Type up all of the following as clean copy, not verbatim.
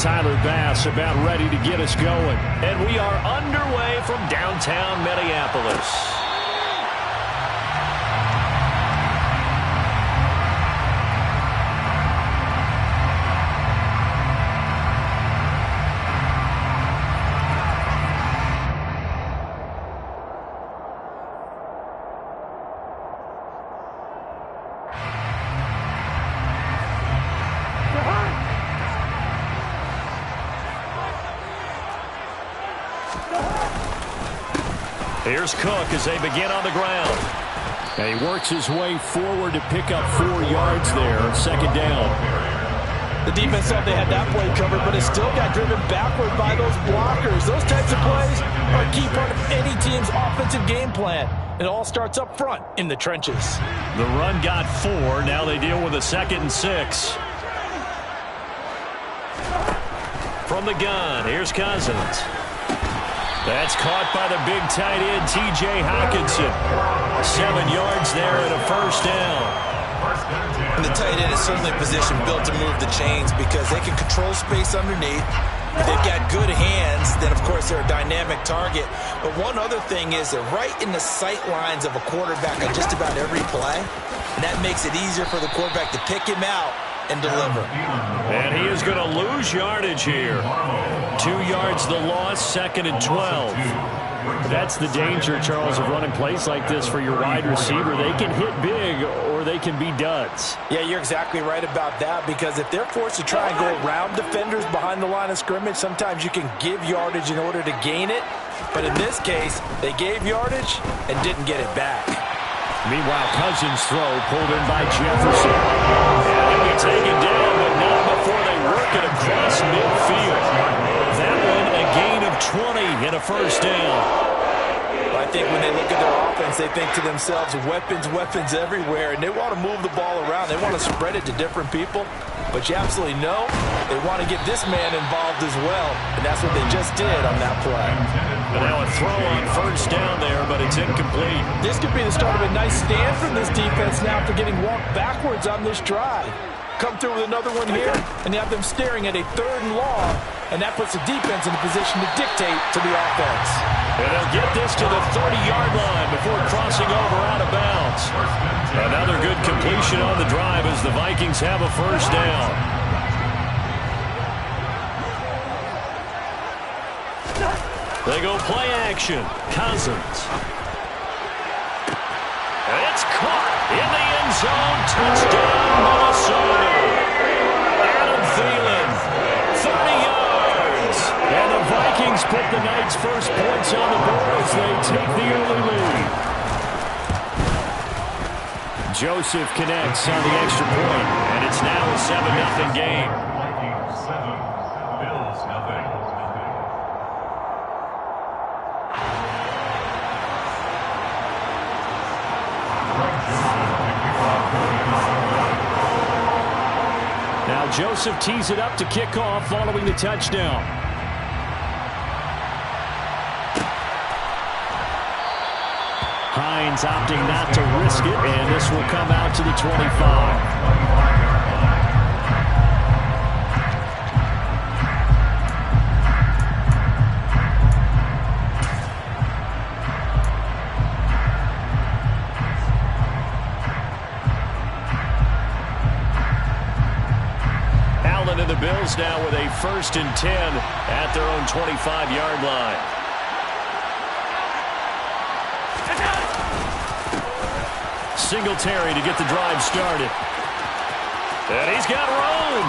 Tyler Bass about ready to get us going. And we are underway from downtown Minneapolis. Here's Cook as they begin on the ground. And he works his way forward to pick up 4 yards there on second down. The defense thought they had that play covered, but it still got driven backward by those blockers. Those types of plays are a key part of any team's offensive game plan. It all starts up front in the trenches. The run got 4. Now they deal with a 2nd and 6. From the gun, here's Cousins. That's caught by the big tight end, T.J. Hockenson. 7 yards there and a first down. And the tight end is certainly a position built to move the chains because they can control space underneath. If they've got good hands, then, of course, they're a dynamic target. But one other thing is they're right in the sight lines of a quarterback on just about every play. And that makes it easier for the quarterback to pick him out and deliver. And he is going to lose yardage here. 2 yards the loss, 2nd and 12. That's the danger, Charles, of running plays like this for your wide receiver. They can hit big or they can be duds. Yeah, you're exactly right about that, because if they're forced to try and go around defenders behind the line of scrimmage, sometimes you can give yardage in order to gain it. But in this case, they gave yardage and didn't get it back. Meanwhile, Cousins' throw pulled in by Jefferson. And he'll be taken down, but not before they work it across midfield. That one, a gain of 20 and a first down. I think when they look at their offense, they think to themselves, weapons, weapons everywhere, and they want to move the ball around. They want to spread it to different people, but you absolutely know they want to get this man involved as well, and that's what they just did on that play. And now a throw on first down there, but it's incomplete. This could be the start of a nice stand from this defense now for getting walked backwards on this drive. Come through with another one here, and you have them staring at a 3rd and long, and that puts the defense in a position to dictate to the offense. And they'll get this to the 30-yard line before crossing over out of bounds. Another good completion on the drive as the Vikings have a first down. They go play action. Cousins. It's caught in the end zone. Touchdown, Minnesota. Adam Thielen, 30 yards. And the Vikings put the night's first points on the board as they take the early lead. Joseph connects on the extra point, and it's now a 7-0 game. Vikings 7, Bills nothing. Now Joseph tees it up to kick off following the touchdown. Hines opting not to risk it, and this will come out to the 25. And the Bills now with a 1st and 10 at their own 25-yard line. Singletary to get the drive started. And he's got room.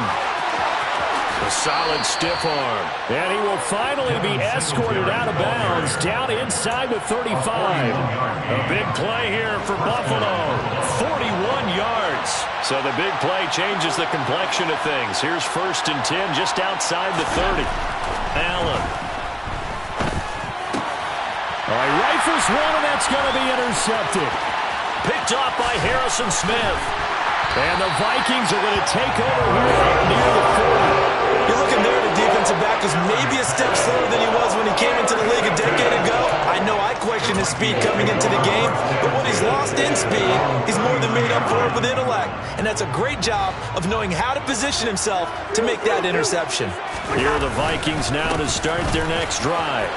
A solid stiff arm. And he will finally be escorted out of bounds down inside the 35. A big play here for Buffalo. 41 yards. So the big play changes the complexion of things. Here's 1st and 10 just outside the 30. Allen. All right, rifles one, and that's going to be intercepted. Picked off by Harrison Smith. And the Vikings are going to take over here near the 40. You're looking there at a defensive back who's maybe a step slower than he was when he came into the league a decade ago. I know I question his speed coming into the game, but what he's lost in speed, he's more than made up for it with intellect. And that's a great job of knowing how to position himself to make that interception. Here are the Vikings now to start their next drive.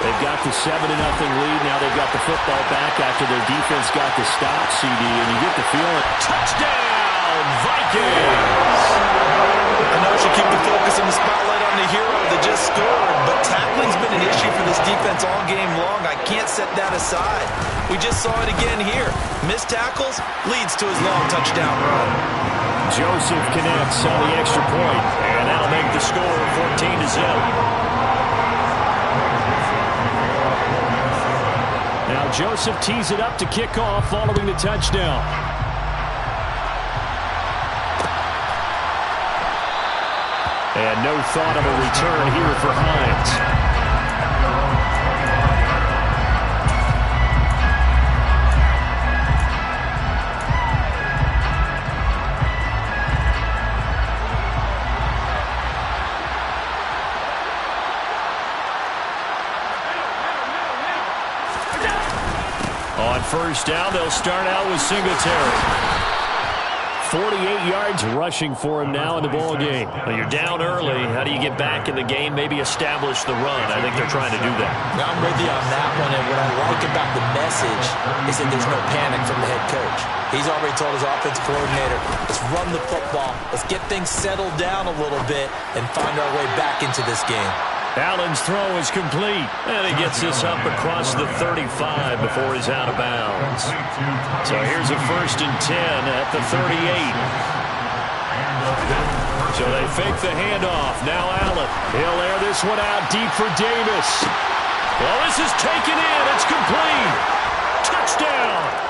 They've got the 7-0 lead. Now they've got the football back after their defense got the stop, CD, and you get the feeling. Touchdown, Vikings! I know we should keep the focus and the spotlight on the hero that just scored, but tackling's been an issue for this defense all game long. I can't set that aside. We just saw it again here. Missed tackles leads to his long touchdown run. Joseph connects on the extra point, and that'll make the score 14-0. Now Joseph tees it up to kick off following the touchdown. And no thought of a return here for Hines. On first down, they'll start out with Singletary. 48 yards rushing for him now in the ball game. Well, you're down early. How do you get back in the game? Maybe establish the run. I think they're trying to do that. I'm with you on that one, and what I like about the message is that there's no panic from the head coach. He's already told his offense coordinator, let's run the football, let's get things settled down a little bit and find our way back into this game. Allen's throw is complete, and he gets this up across the 35 before he's out of bounds. So here's a 1st and 10 at the 38. So they fake the handoff. Now Allen. He'll air this one out deep for Davis. Well, this is taken in. It's complete. Touchdown.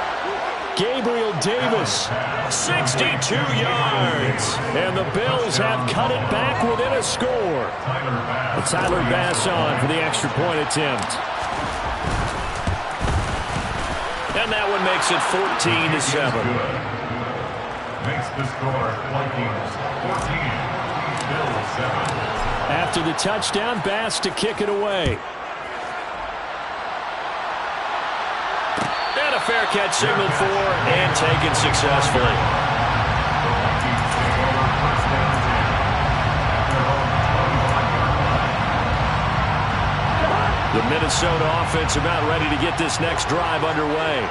Gabriel Davis, 62 yards. And the Bills have cut it back within a score. Tyler Bass on for the extra point attempt. And that one makes it 14-7. Makes the score Vikings 14, Bills 7. After the touchdown, Bass to kick it away. And a fair catch signaled for and taken successfully. The Minnesota offense about ready to get this next drive underway.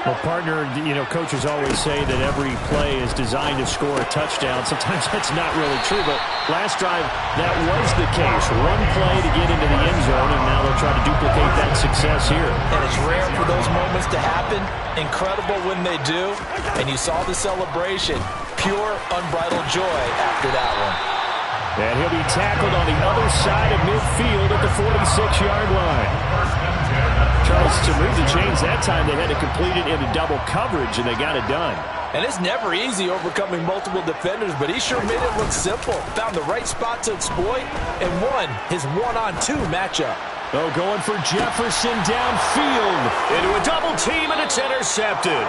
Well, partner, coaches always say that every play is designed to score a touchdown. Sometimes that's not really true, but last drive, that was the case. One play to get into the end zone, and now they'll try to duplicate that success here. And it's rare for those moments to happen. Incredible when they do. And you saw the celebration. Pure, unbridled joy after that one. And he'll be tackled on the other side of midfield at the 46-yard line. Charles, to move the chains that time, they had to complete it into double coverage, and they got it done. And it's never easy overcoming multiple defenders, but he sure made it look simple. Found the right spot to exploit and won his one-on-two matchup. Oh, going for Jefferson downfield. Into a double team, and it's intercepted.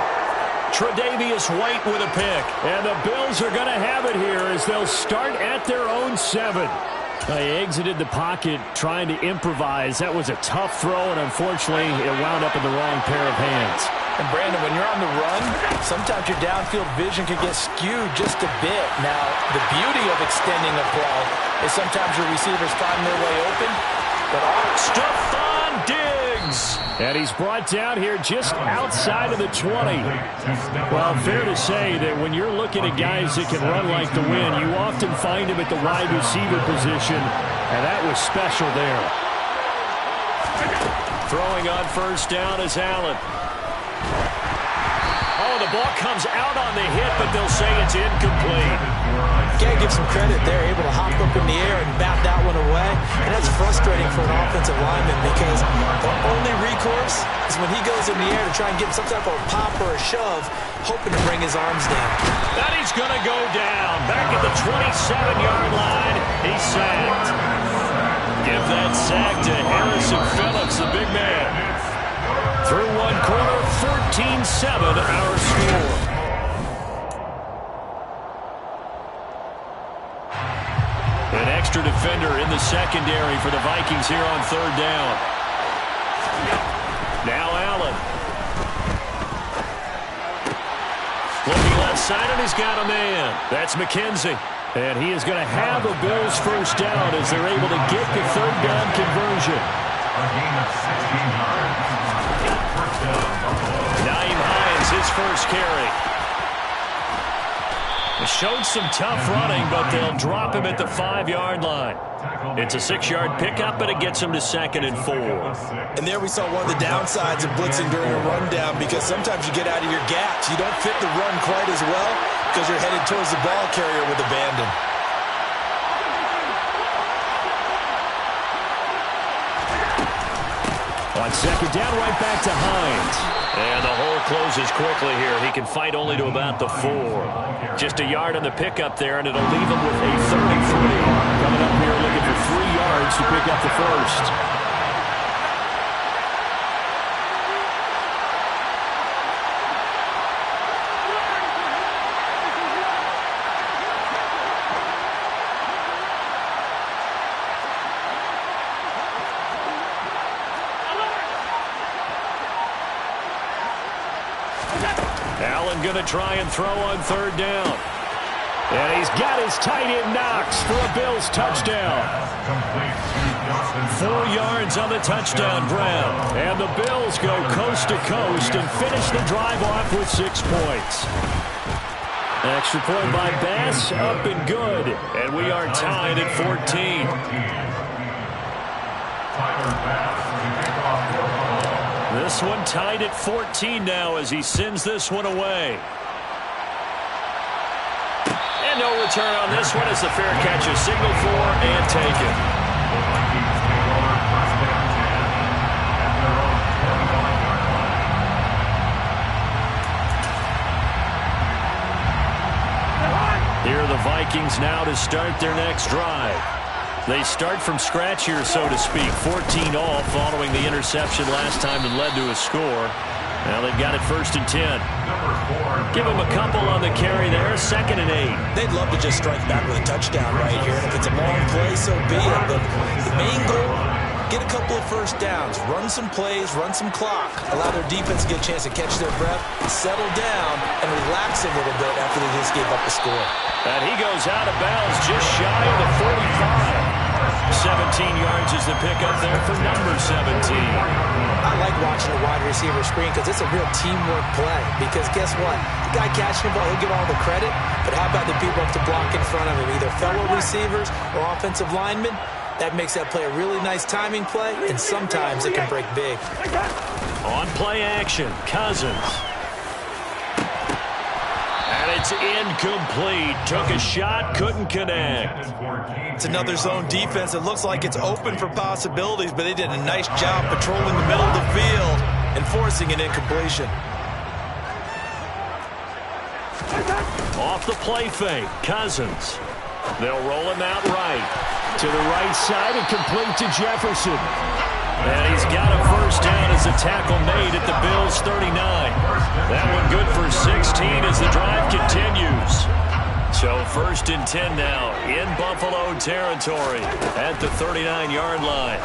Tre'Davious White with a pick. And the Bills are going to have it here as they'll start at their own 7. They exited the pocket trying to improvise. That was a tough throw, and unfortunately, it wound up in the wrong pair of hands. And, Brandon, when you're on the run, sometimes your downfield vision can get skewed just a bit. Now, the beauty of extending a play is sometimes your receivers find their way open. But Stephon Diggs! And he's brought down here just outside of the 20. Well, fair to say that when you're looking at guys that can run like the wind, you often find him at the wide receiver position, and that was special there. Throwing on first down is Allen. Oh, the ball comes out on the hit, but they'll say it's incomplete. Can't give some credit there, able to hop up in the air and bat that one away. And that's frustrating for an offensive lineman because the only recourse is when he goes in the air to try and get some type of a pop or a shove, hoping to bring his arms down. That he's going to go down. Back at the 27-yard line, he's sacked. Give that sack to Harrison Phillips, the big man. Through one quarter, 14-7 our score. An extra defender in the secondary for the Vikings here on third down. Now Allen. Looking left side, and he's got a man. That's McKenzie. And he is going to have a Bills first down as they're able to get the third down conversion. A gain of 16 yards. First down, Buffalo. Naeem Hines, his first carry. They showed some tough running, but they'll drop him at the 5-yard line. It's a 6-yard pickup, but it gets him to 2nd and 4. And there we saw one of the downsides of blitzing during a rundown, because sometimes you get out of your gaps. You don't fit the run quite as well because you're headed towards the ball carrier with abandon. On 2nd down, right back to Hines. And the hole closes quickly here. He can fight only to about the 4. Just a yard on the pickup there, and it'll leave him with a 33. Coming up here looking for 3 yards to pick up the first. Allen going to try and throw on 3rd down. And he's got his tight end Knox for a Bills touchdown. 4 yards on the touchdown, Brown. And the Bills go coast to coast and finish the drive off with 6 points. Extra point by Bass, up and good. And we are tied at 14. This one tied at 14 now as he sends this one away. And no return on this one as the fair catch is signaled for and taken. Here are the Vikings now to start their next drive. They start from scratch here, so to speak. 14 all following the interception last time that led to a score. Now they've got it 1st and 10. Give them a couple on the carry there. 2nd and 8. They'd love to just strike back with a touchdown right here. And if it's a long play, so be it. But the main goal, get a couple of first downs. Run some plays, run some clock. Allow their defense to get a chance to catch their breath, settle down, and relax a little bit after they just gave up a score. And he goes out of bounds just shy of the 45. 17 yards is the pickup there for number 17. I like watching the wide receiver screen because it's a real teamwork play. Because guess what? The guy catching the ball, he'll get all the credit. But how about the people up to block in front of him, either fellow receivers or offensive linemen? That makes that play a really nice timing play, and sometimes it can break big. On play action, Cousins. And it's incomplete. Took a shot, couldn't connect. It's another zone defense. It looks like it's open for possibilities, but they did a nice job patrolling the middle of the field and forcing an incompletion. Off the play fake, Cousins. They'll roll him out right. To the right side and complete to Jefferson. And he's got a first down as a tackle made at the Bills' 39. That one good for 16 as the drive continues. So 1st and 10 now in Buffalo territory at the 39-yard line.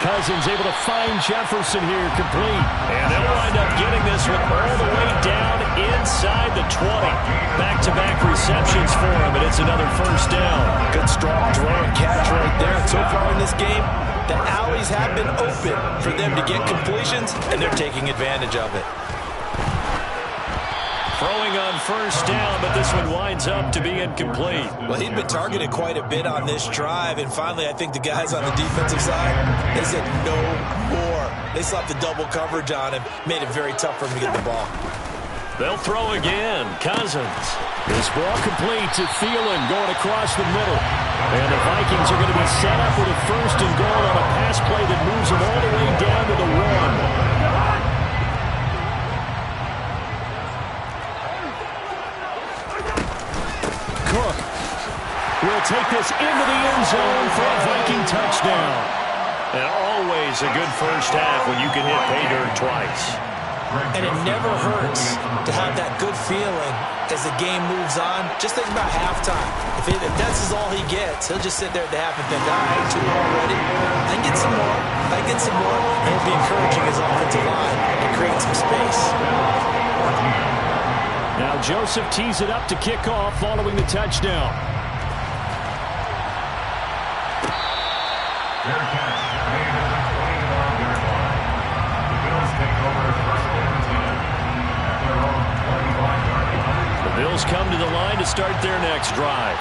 Cousins able to find Jefferson here complete. And they'll wind up getting this one all the way down inside the 20. Back-to-back receptions for him, and it's another first down. Good strong throw and catch right there. So far in this game, the alleys have been open for them to get completions, and they're taking advantage of it. Throwing on first down, but this one winds up to be incomplete. Well, he'd been targeted quite a bit on this drive, and finally I think the guys on the defensive side, they said no more. They slapped the double coverage on him, made it very tough for him to get the ball. They'll throw again. Cousins. This ball complete to Thielen going across the middle. And the Vikings are going to be set up with a 1st and goal on a pass play that moves them all the way down to the 1. Cook will take this into the end zone for a Viking touchdown. And always a good first half when you can hit pay dirt twice. And it never hurts to have that good feeling as the game moves on. Just think about halftime. If that's all he gets, he'll just sit there at the half and think, all right, 2 already. I can get some more. I can get some more. And he'll be encouraging his offensive line to create some space. Now Joseph tees it up to kick off following the touchdown. Fair catch made at the 21-yard line. The Bills take over first and 10 at their own 25-yard line. The Bills come to the line to start their next drive.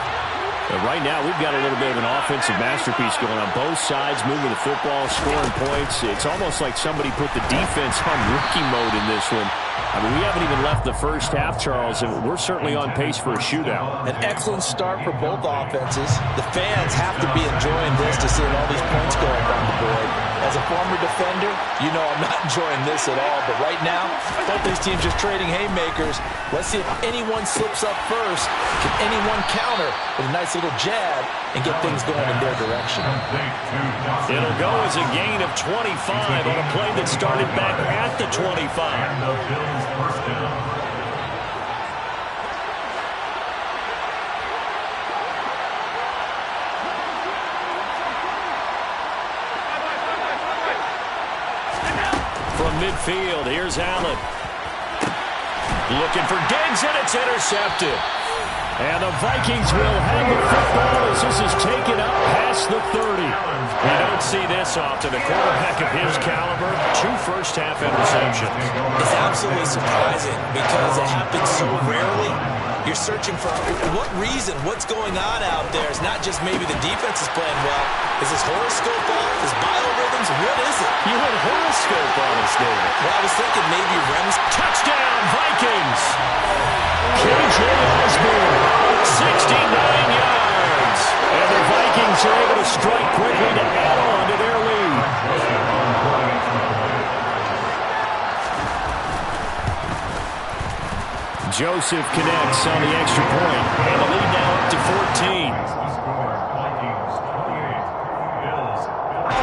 But right now, we've got a little bit of an offensive masterpiece going on both sides, moving the football, scoring points. It's almost like somebody put the defense on rookie mode in this one. I mean, we haven't even left the first half, Charles, and we're certainly on pace for a shootout. An excellent start for both offenses. The fans have to be enjoying this to see all these points go up on the board. As a former defender, you know I'm not enjoying this at all. But right now, both these teams just trading haymakers. Let's see if anyone slips up first. Can anyone counter with a nice little jab and get things going in their direction? It'll go as a gain of 25 on a play that started back at the 25. First down. From midfield, here's Allen. Looking for Diggs, and it's intercepted. And the Vikings will have the football as this is taken up past the 30. We don't see this often. A quarterback of his caliber, 2 first-half interceptions. It's absolutely surprising because it happens so rarely. You're searching for what reason, what's going on out there. It's not just maybe the defense is playing well. Is this horoscope off? Is biorhythms? What is it? You had horoscope on us, David. Well, I was thinking maybe REM's. Touchdown, Vikings! K.J. Osborne, 69 yards. And the Vikings are able to strike quickly to add on to their lead. Joseph connects on the extra point, and the lead now up to 14. Vikings 28, Bills 14.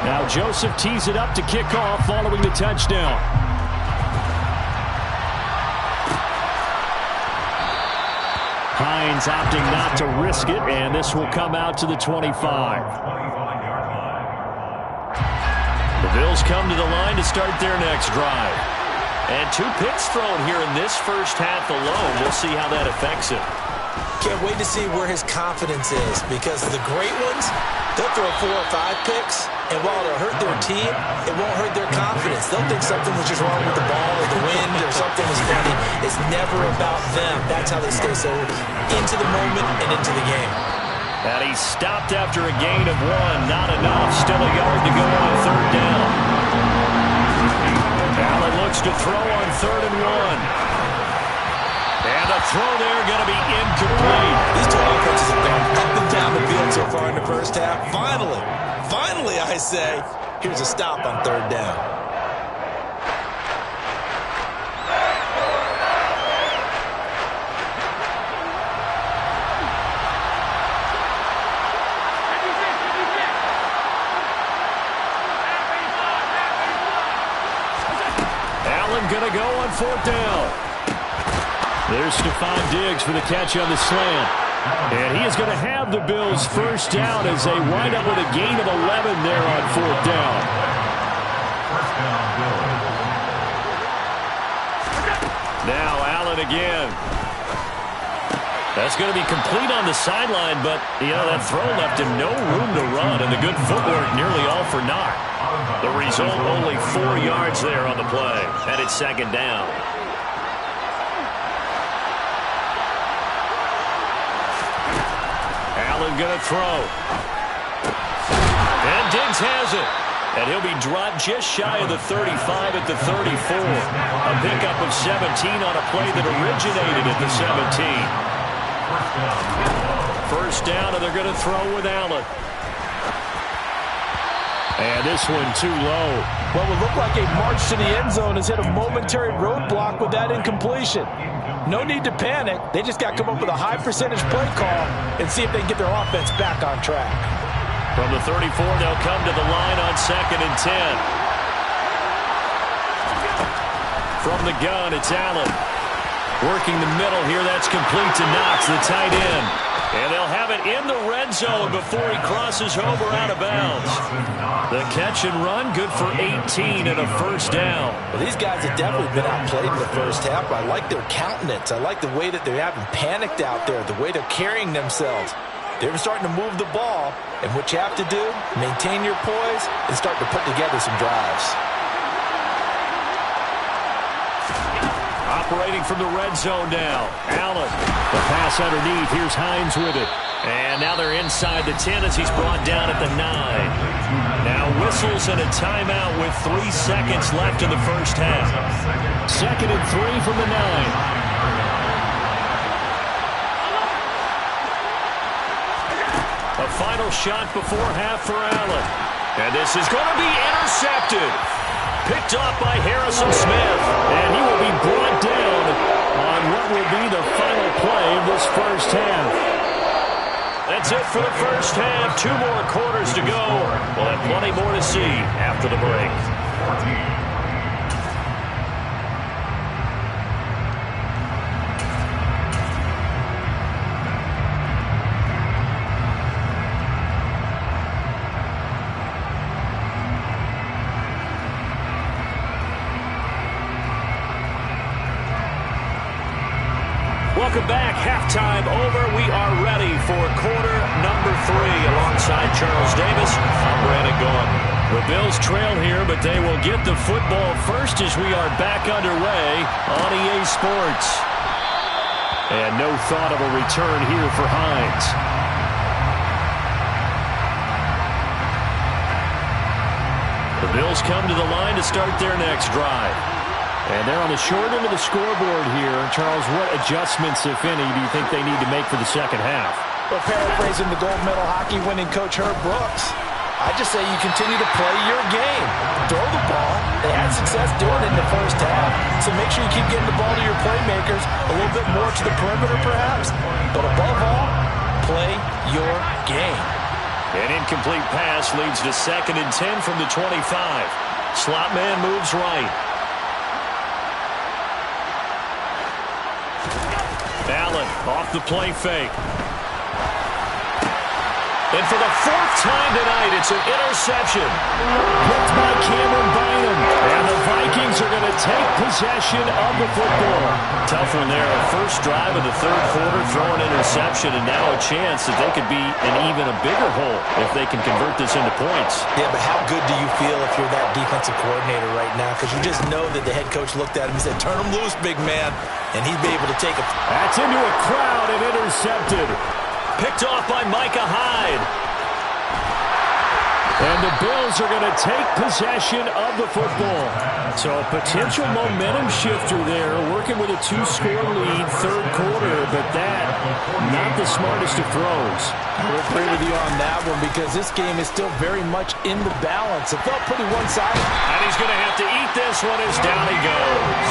Now Joseph tees it up to kick off following the touchdown. Hines opting not to risk it, and this will come out to the 25. The Bills come to the line to start their next drive. And 2 picks thrown here in this first half alone. We'll see how that affects it. Can't wait to see where his confidence is, because the great ones, they'll throw 4 or 5 picks, and while it'll hurt their team, it won't hurt their confidence. They'll think something was just wrong with the ball or the wind or something was funny. It's never about them. That's how they stay so into the moment and into the game. And he stopped after a gain of 1. Not enough. Still a yard to go on 3rd down. Allen looks to throw on 3rd and 1. And the throw there going to be incomplete. These 2 offenses have gone up and down the field so far in the first half. Finally, I say, here's a stop on 3rd down. Going to go on 4th down. There's Stephon Diggs for the catch on the slant. And he is going to have the Bills first down as they wind up with a gain of 11 there on 4th down. First down, Bills. Now Allen again. That's going to be complete on the sideline, but, you know, that throw left him no room to run, and the good footwork nearly all for naught. The result, only 4 yards there on the play, and it's 2nd down. Allen going to throw. And Diggs has it. And he'll be dropped just shy of the 35 at the 34. A pickup of 17 on a play that originated at the 17. First down, and they're going to throw with Allen. And this one too low. What would look like a march to the end zone has hit a momentary roadblock with that incompletion. No need to panic. They just got to come up with a high percentage play call and see if they can get their offense back on track. From the 34, they'll come to the line on 2nd and 10. From the gun, it's Allen. Working the middle here, that's complete to Knox, the tight end. And they'll have it in the red zone before he crosses over out of bounds. The catch and run, good for 18 and a first down. Well, these guys have definitely been outplayed in the first half. I like their countenance. I like the way that they haven't panicked out there, the way they're carrying themselves. They're starting to move the ball, and what you have to do, maintain your poise and start to put together some drives. Operating from the red zone now. Allen. The pass underneath. Here's Hines with it. And now they're inside the 10 as he's brought down at the 9. Now whistles and a timeout with 3 seconds left in the first half. 2nd and 3 from the 9. A final shot before half for Allen. And this is going to be intercepted. Picked off by Harrison Smith. And he will be brought down on what will be the final play of this first half. That's it for the first half. 2 more quarters to go. We'll have plenty more to see after the break. Welcome back. Halftime over. We are ready for quarter number 3 alongside Charles Davis. I'm Brandon Gaughan. The Bills trail here, but they will get the football first as we are back underway on EA Sports. And no thought of a return here for Hines. The Bills come to the line to start their next drive. And they're on the short end of the scoreboard here. Charles, what adjustments, if any, do you think they need to make for the second half? Well, paraphrasing the gold medal hockey winning coach Herb Brooks, I just say you continue to play your game. Throw the ball. They had success doing it in the first half. So make sure you keep getting the ball to your playmakers, a little bit more to the perimeter perhaps. But above all, play your game. An incomplete pass leads to 2nd and 10 from the 25. Slot man moves right. Allen off the play fake. And for the 4th time tonight, it's an interception. Picked by Cameron Bynum. And the Vikings are going to take possession of the football. Tough one there. First drive of the 3rd quarter, throw an interception, and now a chance that they could be in even a bigger hole if they can convert this into points. Yeah, but how good do you feel if you're that defensive coordinator right now? Because you just know that the head coach looked at him and said, turn him loose, big man. And he'd be able to take it. That's into a crowd and intercepted. Picked off by Micah Hyde. And the Bills are going to take possession of the football. So a potential momentum shifter there, working with a 2-score lead, 3rd quarter, but that, not the smartest of throws. I'll agree with you on that one because this game is still very much in the balance. It felt pretty one-sided. And he's going to have to eat this one as down he goes.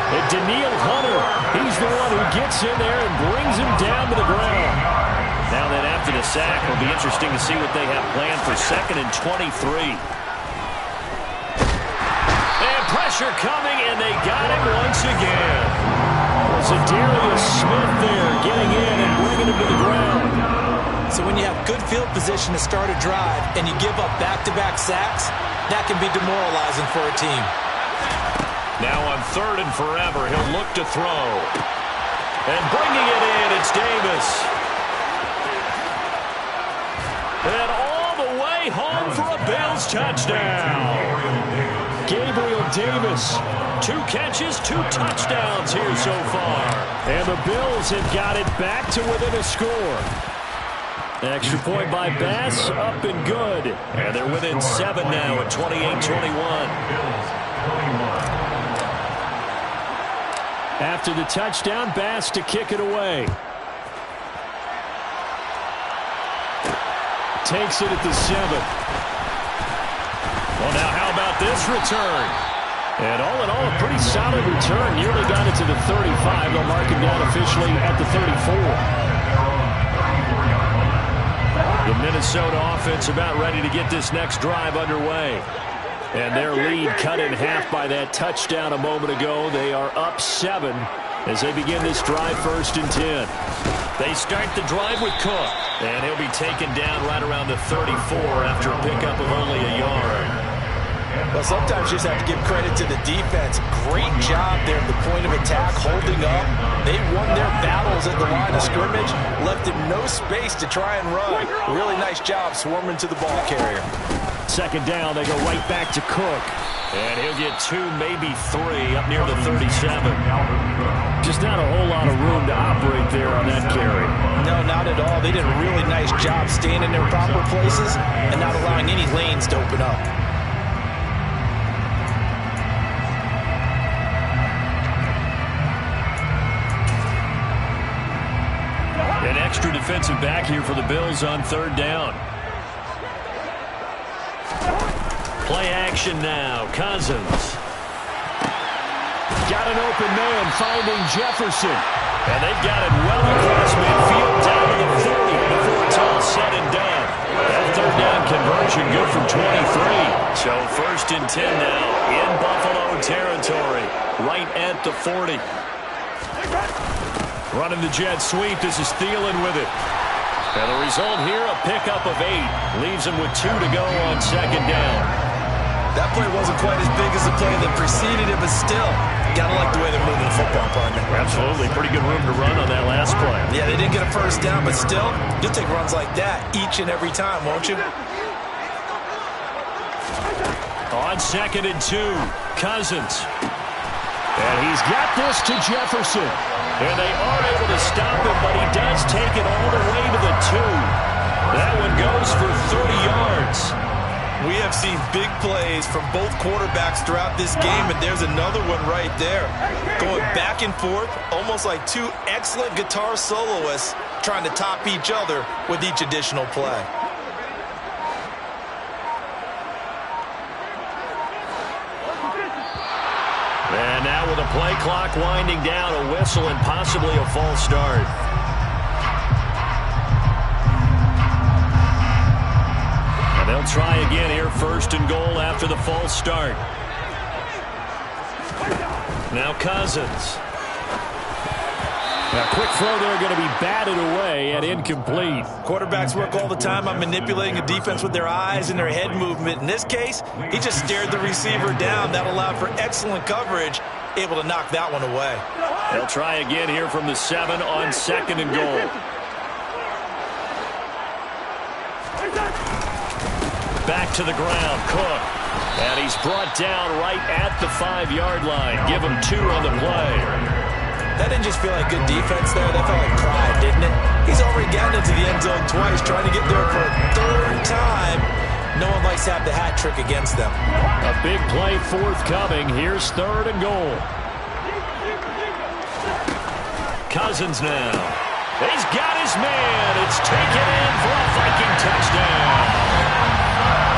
And Daniil Hunter, he's the one who gets in there and brings him down to the ground. Now then, after the sack, it'll be interesting to see what they have planned for 2nd and 23. And pressure coming, and they got him once again. So Darius Smith there getting in and bringing him to the ground. So when you have good field position to start a drive and you give up back-to-back sacks, that can be demoralizing for a team. Now on 3rd and forever, he'll look to throw. And bringing it in, it's Davis. And all the way home for a Bills touchdown. Gabriel Davis, 2 catches, 2 touchdowns here so far. And the Bills have got it back to within a score. Extra point by Bass, up and good. And they're within 7 now at 28-21. After the touchdown, Bass to kick it away. Takes it at the 7. Well, now how about this return? And all in all, a pretty solid return. Nearly got it to the 35. They'll mark him down officially at the 34. The Minnesota offense about ready to get this next drive underway. And their lead cut in half by that touchdown a moment ago. They are up 7 as they begin this drive, 1st and 10. They start the drive with Cook. And he'll be taken down right around the 34 after a pickup of only a yard. Well, sometimes you just have to give credit to the defense. Great job there at the point of attack, holding up. They won their battles at the line of scrimmage, left him no space to try and run. Really nice job swarming to the ball carrier. 2nd down, they go right back to Cook. And he'll get 2, maybe 3, up near the 37. Just not a whole lot of room to operate there on that carry. No, not at all. They did a really nice job staying in their proper places and not allowing any lanes to open up. An extra defensive back here for the Bills on 3rd down. Play action now. Cousins. Got an open man finding Jefferson. And they've got it well across midfield down to the 40 before it's all said and done. That 3rd down conversion good from 23. So 1st and 10 now in Buffalo territory. Right at the 40. Running the jet sweep. This is Thielen with it. And the result here, a pickup of 8. Leaves him with 2 to go on 2nd down. That play wasn't quite as big as the play that preceded it, but still, gotta like the way they're moving the football, partner. Absolutely. Pretty good room to run on that last play. Yeah, they didn't get a 1st down, but still, you'll take runs like that each and every time, won't you? On 2nd and 2, Cousins. And he's got this to Jefferson. And they aren't able to stop him, but he does take it all the way to the 2. That one goes for 30 yards. We have seen big plays from both quarterbacks throughout this game, and there's another one right there. Going back and forth, almost like 2 excellent guitar soloists trying to top each other with each additional play. And now with a play clock winding down, a whistle and possibly a false start. And they'll try again here, 1st and goal after the false start. Now Cousins. A quick throw there going to be batted away and incomplete. Quarterbacks work all the time on manipulating a defense with their eyes and their head movement. In this case, he just stared the receiver down. That allowed for excellent coverage, able to knock that one away. They'll try again here from the 7 on 2nd and goal. Back to the ground, Cook. And he's brought down right at the 5-yard line. Give him 2 on the play. That didn't just feel like good defense there. That felt like pride, didn't it? He's already gotten into the end zone twice, trying to get there for a 3rd time. No one likes to have the hat trick against them. A big play forthcoming. Here's 3rd and goal. Cousins now. He's got his man. It's taken in for a Viking touchdown.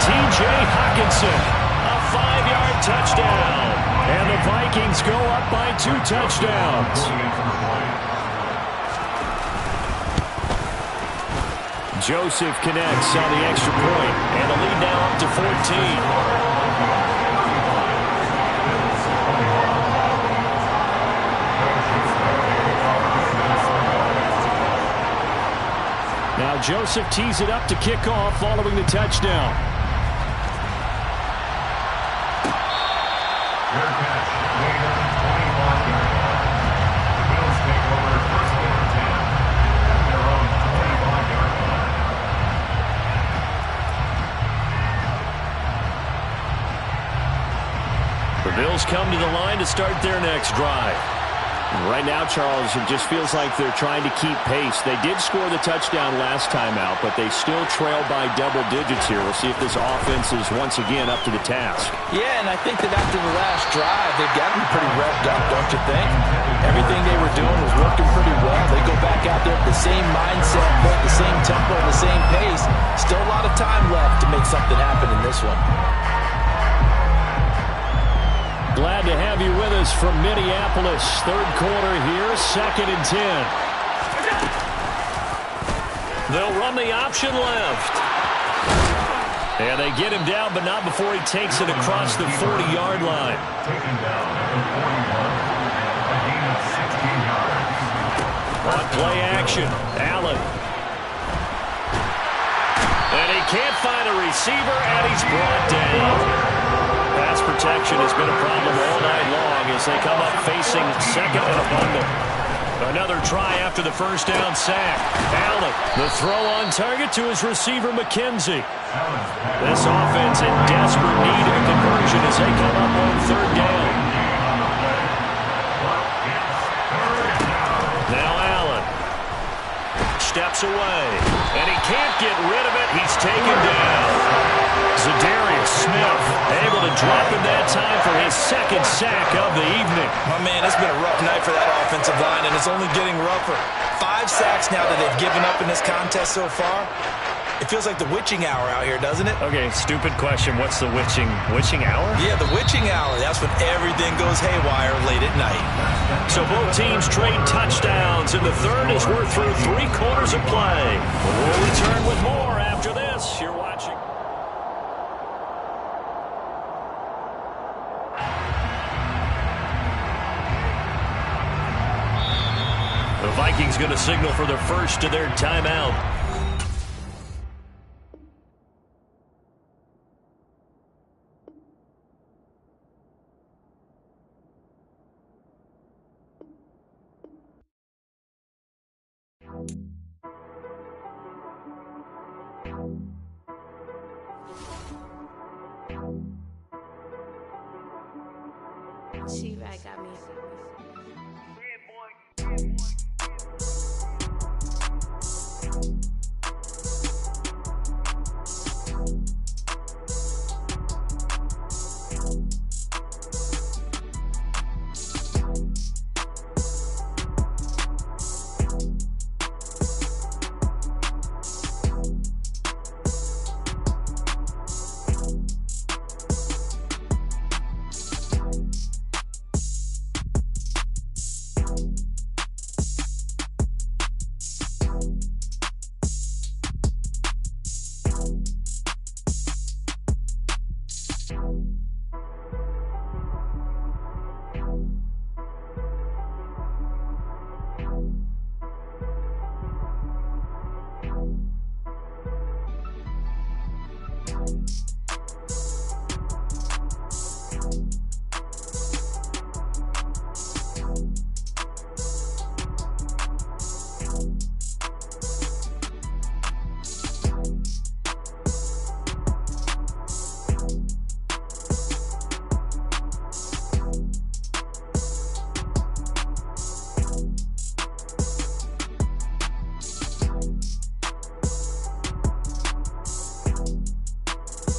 T.J. Hockenson, a 5-yard touchdown. And the Vikings go up by 2 touchdowns. Joseph connects on the extra point, and the lead now up to 14. Now Joseph tees it up to kick off following the touchdown. The Bills come to the line to start their next drive. Right now, Charles, it just feels like they're trying to keep pace. They did score the touchdown last time out, but they still trail by double digits here. We'll see if this offense is once again up to the task. Yeah, and I think that after the last drive, they've gotten pretty revved up, don't you think? Everything they were doing was working pretty well. They go back out there with the same mindset, the same tempo, the same pace. Still a lot of time left to make something happen in this one. Glad to have you with us from Minneapolis. 3rd quarter here, 2nd and 10. They'll run the option left. And they get him down, but not before he takes it across the 40-yard line. Taken down, number 41, a gain of 16 yards. On play action, Allen. And he can't find a receiver, and he's brought down. Pass protection has been a problem all night long as they come up facing second and a bundle. Another try after the first down sack. Allen, the throw on target to his receiver, McKenzie. This offense in desperate need of a conversion as they come up on third down. Now Allen steps away, and he can't get rid of it. He's taken down. Za'Darius Smith able to drop him that time for his second sack of the evening. My man, it's been a rough night for that offensive line, and it's only getting rougher. 5 sacks now that they've given up in this contest so far. It feels like the witching hour out here, doesn't it? Okay, stupid question. What's the witching hour? Yeah, the witching hour. That's when everything goes haywire late at night. So both teams trade touchdowns in the third as we're through 3 quarters of play. We'll return with more after this. You're watching. The Vikings going to signal for the first of their timeout. She got me.